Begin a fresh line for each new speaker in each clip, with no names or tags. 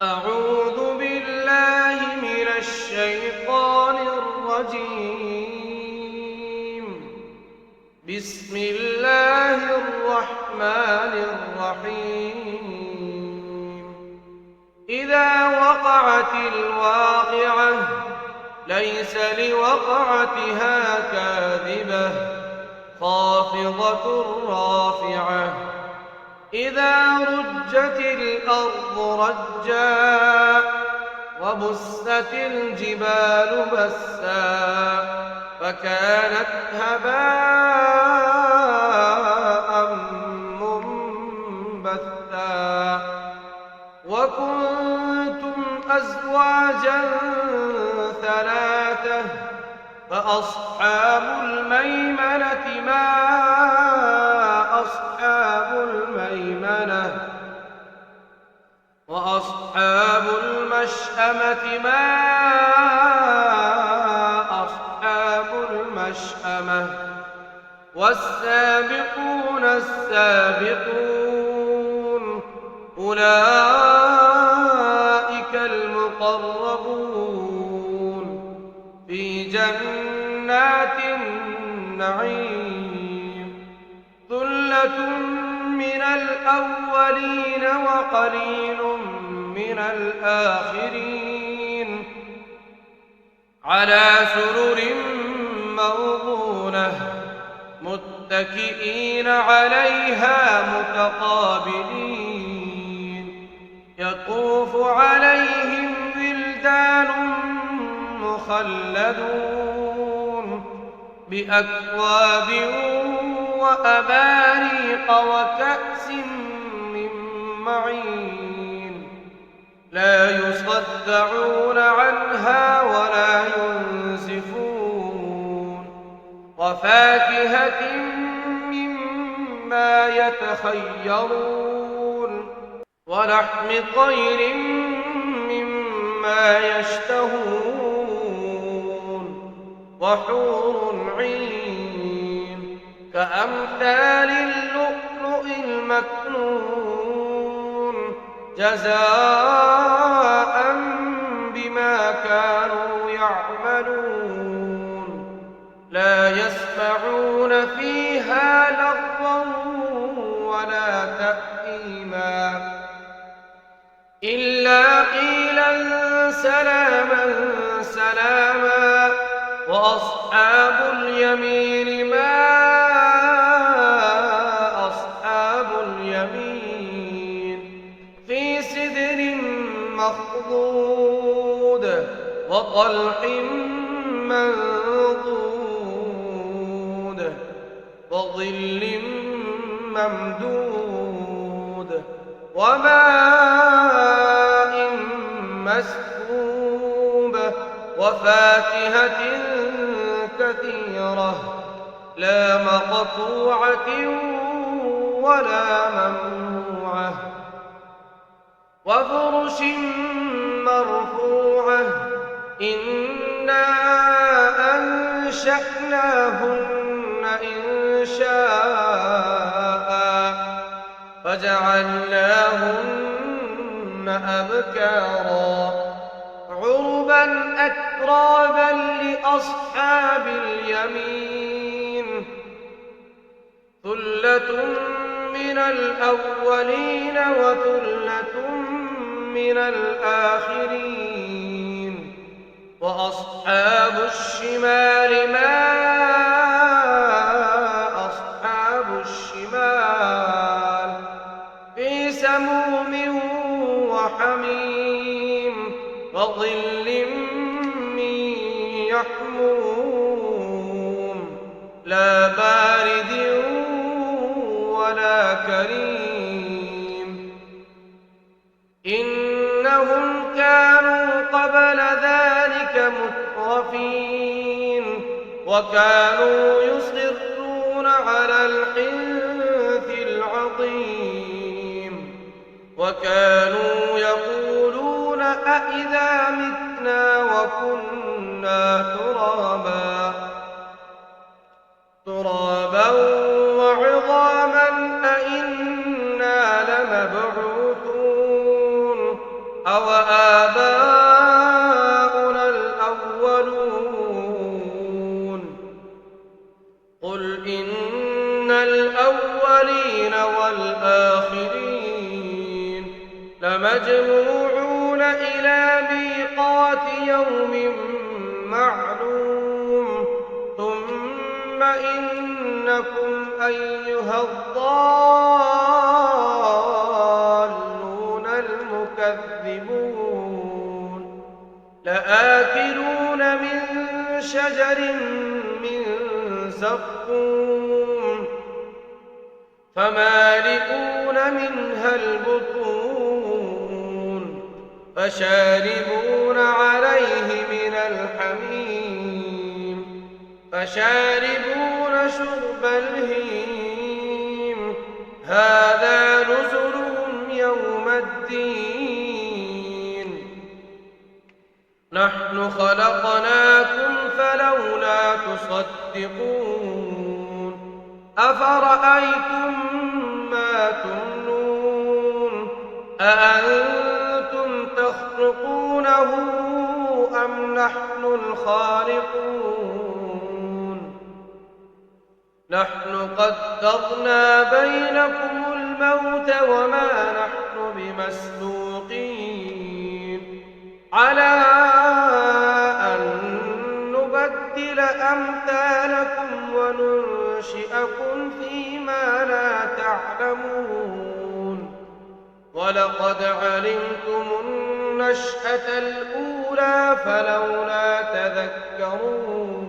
أعوذ بالله من الشيطان الرجيم. بسم الله الرحمن الرحيم. إذا وقعت الواقعة ليس لوقعتها كاذبة خافضة رافعة. إذا رجت الأرض رجا وبست الجبال بسا فكانت هباء منبثا وكنتم أزواجا ثلاثة فأصحاب الميمنة ما أصحاب الميمنة وأصحاب المشأمة ما أصحاب المشأمة والسابقون السابقون أولئك المقربون في جنات النعيم. ثلة من الأولين وقليل من الآخرين على سرر موضونة متكئين عليها متقابلين يطوف عليهم ولدان مخلدون بأكواب وأباريق وكأس من معين لا يصدعون عنها ولا ينزفون وفاكهة مما يتخيرون ولحم طير مما يشتهون وحور عين كأمثال اللؤلؤ المكنون جزاء بما كانوا يعملون لا يسمعون فيها لغوا ولا تأثيما إلا قيلا سلاما سلاما وأصحاب اليمين ما أصحاب اليمين في سدر مخضود وطلح منضود وظل ممدود وماء مسكوب وفاكهة كثيرة لا مقطوعة ولا ممنوعة وفرش مرفوعة إنا أنشأناهن إنشاء فجعلناهن أبكارا عربا أترابا لأصحاب اليمين ثلة من الأولين وثلة من الآخرين وأصحاب الشمال ما أصحاب الشمال في سموم وحميم وظل من يحموم لا بارد ولا كريم إنهم كانوا قبل ذلك مترفين وكانوا يصرون على الحنث العظيم وكانوا يقولون أإذا متنا وكنا ترابا وعظاما أإنا لمبعوثون أوآباؤنا الأولون قل إن الأولين والآخرين لمجموعون إلى ميقات يوم معلوم ثم إنكم أيها الضالون المكذبون لآكلون من شجر من زقوم فمالئون منها البطون فشاربون عليه من الحميم فشاربون شرب الهيم هذا نزلهم يوم الدين نحن خلقناكم فلولا تصدقون أفرأيتم ما تمنون أأنتم تخلقونه أم نحن الخالقون نحن قدرنا بينكم الموت وما نحن بمسبوقين على أن نبدل أمثالكم وننشئكم فيما لا تعلمون ولقد علمتم النشأة الأولى فلولا تذكرون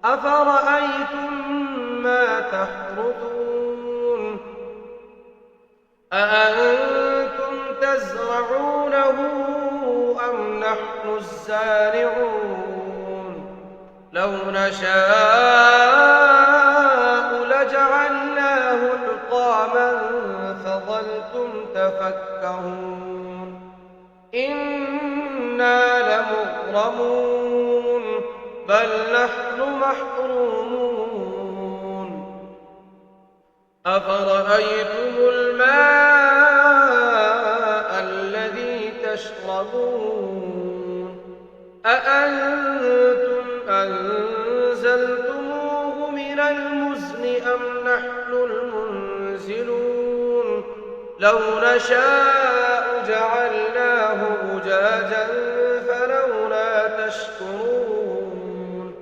أفرأيتم ما تحرثون أأنتم تزرعونه أم نحن الزارعون لو نشاء لجعلناه حطاما فظلتم تفكهون إنا لمغرمون بل نحن محرومون أفرأيتم الماء الذي تشربون أأنتم أنزلتموه من المزن أم نحن المنزلون لو نشاء جعلناه أجاجا فلولا تشكرون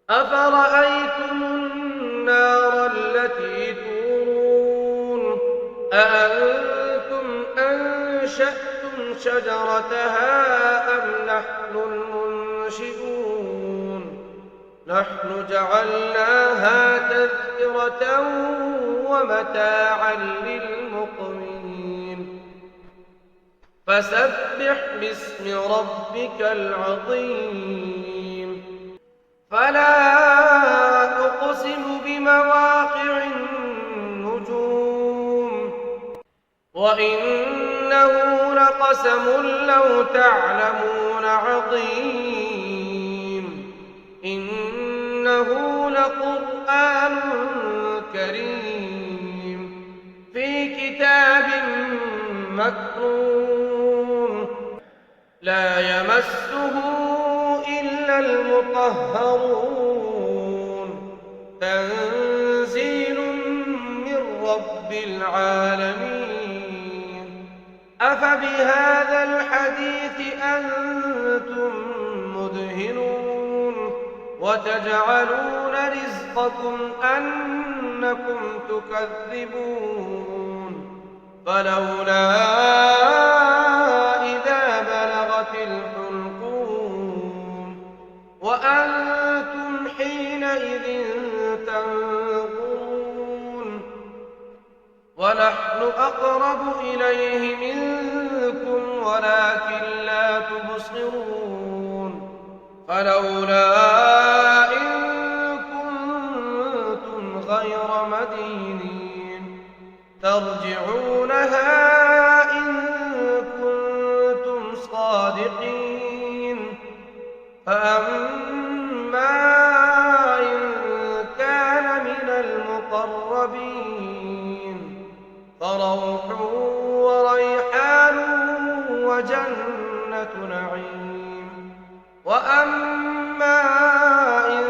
أفرأيتم النار التي تورون أأنتم أنشأتم شجرتها أم نحن المنشئون نحن جعلناها تذكرة ومتاعا للمقوين فسبح باسم ربك العظيم فلا أقسم بمواقع النجوم وإنه لقسم لو تعلمون عظيم إنه لقرآن كريم في كتاب مكنون لا يمسه إلا المطهرون تنزيل من رب العالمين أفبهذا الحديث أنتم مدهنون وتجعلون رزقكم أنكم تكذبون فلولا إذا بلغت الحلقوم وأنتم حينئذ تنظرون ونحن أقرب إليه منكم ولكن لا تبصرون فلولا إن كنتم غير مدينين ترجعونها إن كنتم صادقين فأما إن كان من المقربين فروح وريحان وجنة نعيم. وأما إن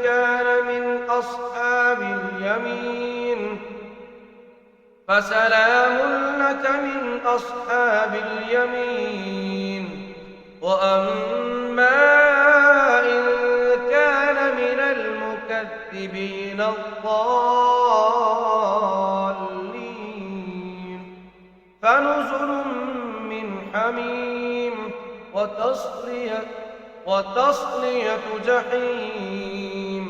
كان من أصحاب اليمين فسلام لك من أصحاب اليمين. وأما إن كان من المكذبين الضالين فنزل من حميم وتصلية جحيم.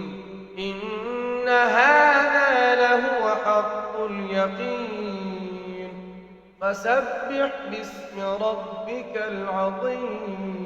إن هذا لهو حق اليقين. فسبح باسم ربك العظيم.